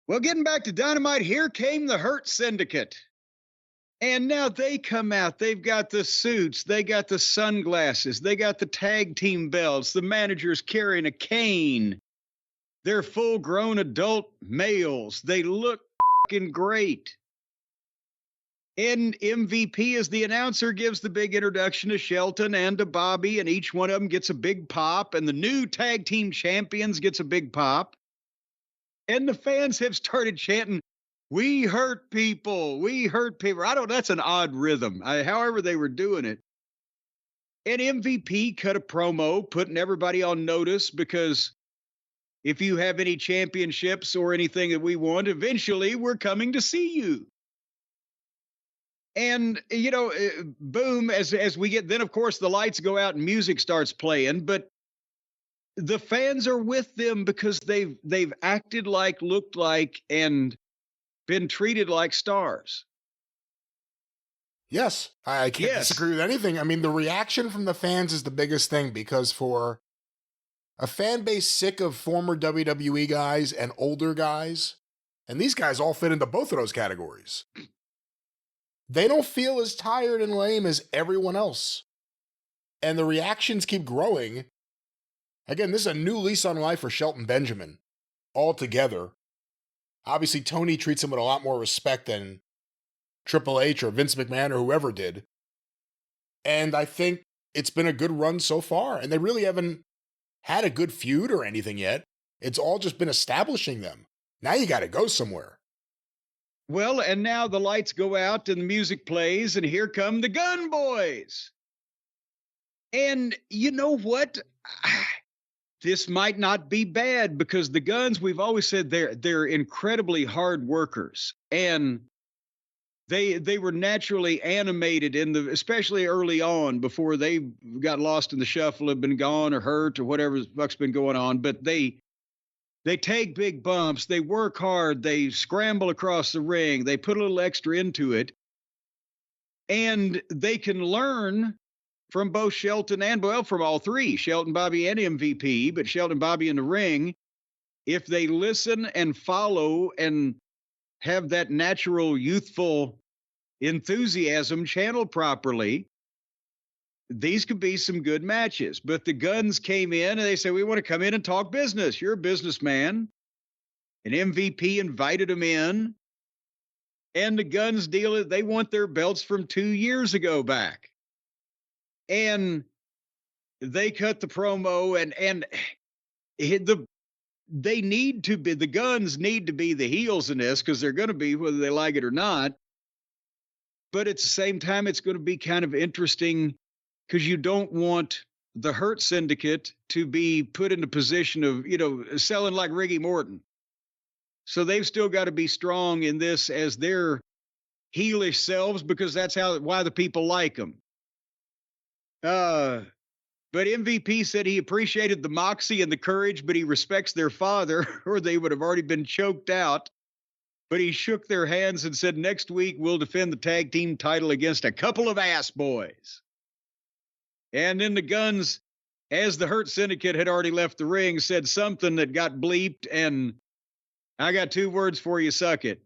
Well, getting back to Dynamite, here came the Hurt Syndicate. And now they come out. They've got the suits. They got the sunglasses. They got the tag team belts. The manager's carrying a cane. They're full-grown adult males. They look fucking great. And MVP, as the announcer, gives the big introduction to Shelton and to Bobby, and each one of them gets a big pop, and the new tag team champions gets a big pop. And the fans have started chanting, "We hurt people. We hurt people." That's an odd rhythm. However they were doing it. And MVP cut a promo, putting everybody on notice, because if you have any championships or anything that we want, eventually we're coming to see you. And, boom, as we get, then of course the lights go out and music starts playing, but the fans are with them because they've acted like, looked like, and been treated like stars. Yes, I can't disagree with anything. I mean, the reaction from the fans is the biggest thing, because for a fan base sick of former WWE guys and older guys, and these guys all fit into both of those categories, they don't feel as tired and lame as everyone else. And the reactions keep growing. Again, this is a new lease on life for Shelton Benjamin altogether. Obviously, Tony treats him with a lot more respect than Triple H or Vince McMahon or whoever did. And I think it's been a good run so far. And they really haven't had a good feud or anything yet. It's all just been establishing them. Now you got to go somewhere. Well, and now the lights go out and the music plays, and here come the Gunn Boys. And you know what? This might not be bad, because the Gunns, we've always said they're incredibly hard workers, and they were naturally animated especially early on, before they got lost in the shuffle, have been gone or hurt or whatever the fuck's been going on. But they take big bumps, they work hard, they scramble across the ring, they put a little extra into it, and they can learn from both Shelton from all three, Shelton, Bobby, and MVP, but Shelton, Bobby in the ring, if they listen and follow and have that natural youthful enthusiasm channeled properly, these could be some good matches. But the Gunns came in and they said, "We want to come in and talk business. You're a businessman." And MVP invited them in. And the Gunns they want their belts from 2 years ago back. And they cut the promo, and the Gunns need to be the heels in this, because they're going to be, whether they like it or not. But at the same time, it's going to be kind of interesting, because you don't want the Hurt Syndicate to be put in a position of, selling like Ricky Morton. So they've still got to be strong in this as their heelish selves, because that's why the people like them. But MVP said he appreciated the moxie and the courage, but he respects their father, or they would have already been choked out. But he shook their hands and said, "Next week we'll defend the tag team title against a couple of ass boys." And then the Gunns, as the Hurt Syndicate had already left the ring, said something that got bleeped, and I got 2 words for you: suck it.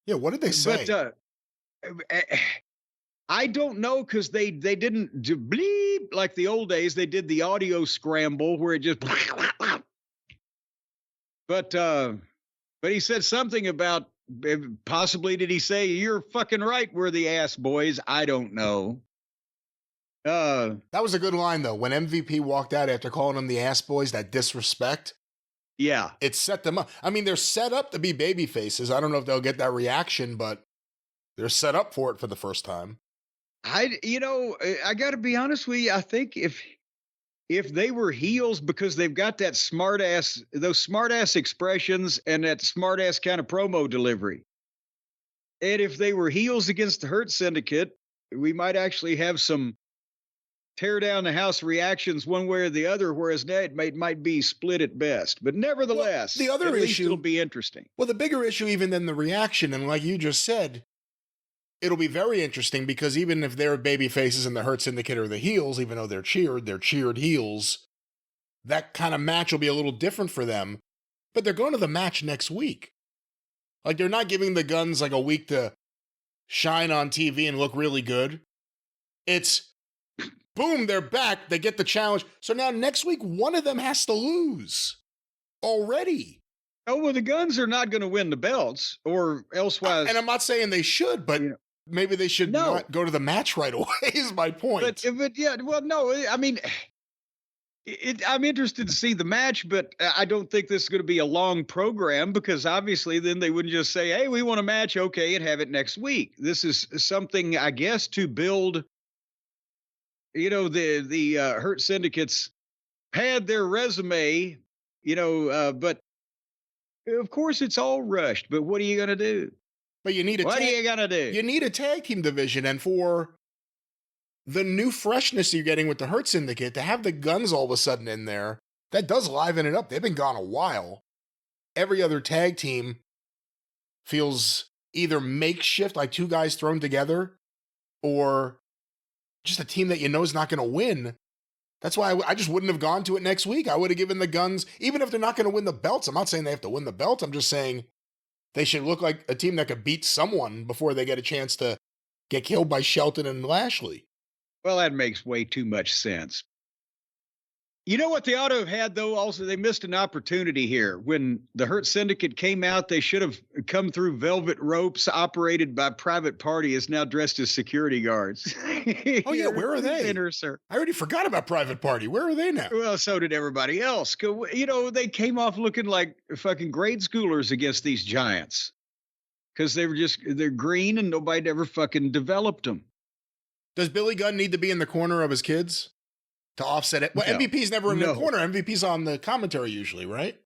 Yeah, what did they say? But I don't know, because they didn't bleep like the old days. They did the audio scramble where it just. But he said something about, possibly did he say, "You're fucking right, we're the ass boys"? I don't know. That was a good line, though. When MVP walked out after calling them the ass boys, that disrespect. Yeah. It set them up. I mean, they're set up to be baby faces. I don't know if they'll get that reaction, but they're set up for it for the first time. I got to be honest with you. I think if they were heels, because they've got that those smart ass expressions and that smart ass kind of promo delivery. And if they were heels against the Hurt Syndicate, we might actually have some tear down the house reactions one way or the other, whereas it might be split at best. But nevertheless, the other issue will be interesting. Well, the bigger issue even than the reaction, and like you just said, it'll be very interesting, because even if they're baby faces and the Hurt Syndicate are the heels, even though they're cheered heels, that kind of match will be a little different for them. But they're going to the match next week. Like, they're not giving the Guns like a week to shine on TV and look really good. It's boom, they're back. They get the challenge. So now next week, one of them has to lose already. Oh, well, the Guns are not going to win the belts or elsewise. And I'm not saying they should, but maybe they should not go to the match right away is my point. But yeah, well, no, I mean, I'm interested to see the match, but I don't think this is going to be a long program because obviously then they wouldn't just say, hey, we want a match, okay, and have it next week. This is something, I guess, to build, the Hurt Syndicates had their resume, but of course it's all rushed, but what are you going to do? But you need what are you going to do? You need a tag team division, and for the new freshness you're getting with the Hurt Syndicate, to have the Guns all of a sudden in there, that does liven it up. They've been gone a while. Every other tag team feels either makeshift, like two guys thrown together, or just a team that you know is not going to win. That's why I just wouldn't have gone to it next week. I would have given the Guns, even if they're not going to win the belts. I'm not saying they have to win the belts. I'm just saying they should look like a team that could beat someone before they get a chance to get killed by Shelton and Lashley. Well, that makes way too much sense. You know what they ought to have had, though? Also, they missed an opportunity here. When the Hurt Syndicate came out, they should have come through velvet ropes operated by Private Party, is now dressed as security guards. Oh, yeah, where are they? Dinner, sir. I already forgot about Private Party. Where are they now? Well, so did everybody else. They came off looking like fucking grade schoolers against these giants because they're green and nobody ever fucking developed them. Does Billy Gunn need to be in the corner of his kids to offset it? Well, no. MVP's never in the corner. MVP's on the commentary usually, right?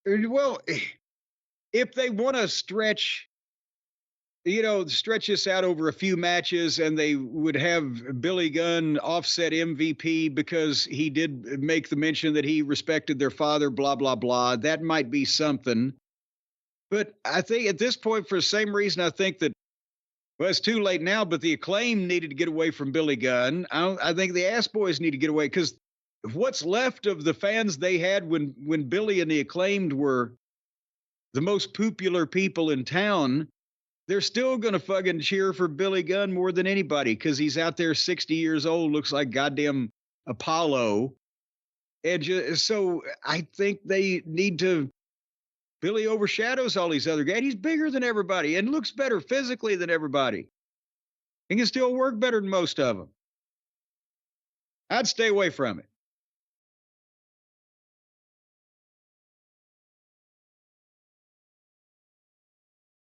Well, if they want to stretch this out over a few matches and they would have Billy Gunn offset MVP because he did make the mention that he respected their father, blah, blah, blah, that might be something. But I think at this point, for the same reason, I think that, well, it's too late now, but the Acclaim needed to get away from Billy Gunn. I think the Ass Boys need to get away because what's left of the fans they had when Billy and the Acclaimed were the most popular people in town, they're still going to fucking cheer for Billy Gunn more than anybody because he's out there 60 years old, looks like goddamn Apollo. And so I think they need to. Billy overshadows all these other guys. He's bigger than everybody and looks better physically than everybody. He can still work better than most of them. I'd stay away from it.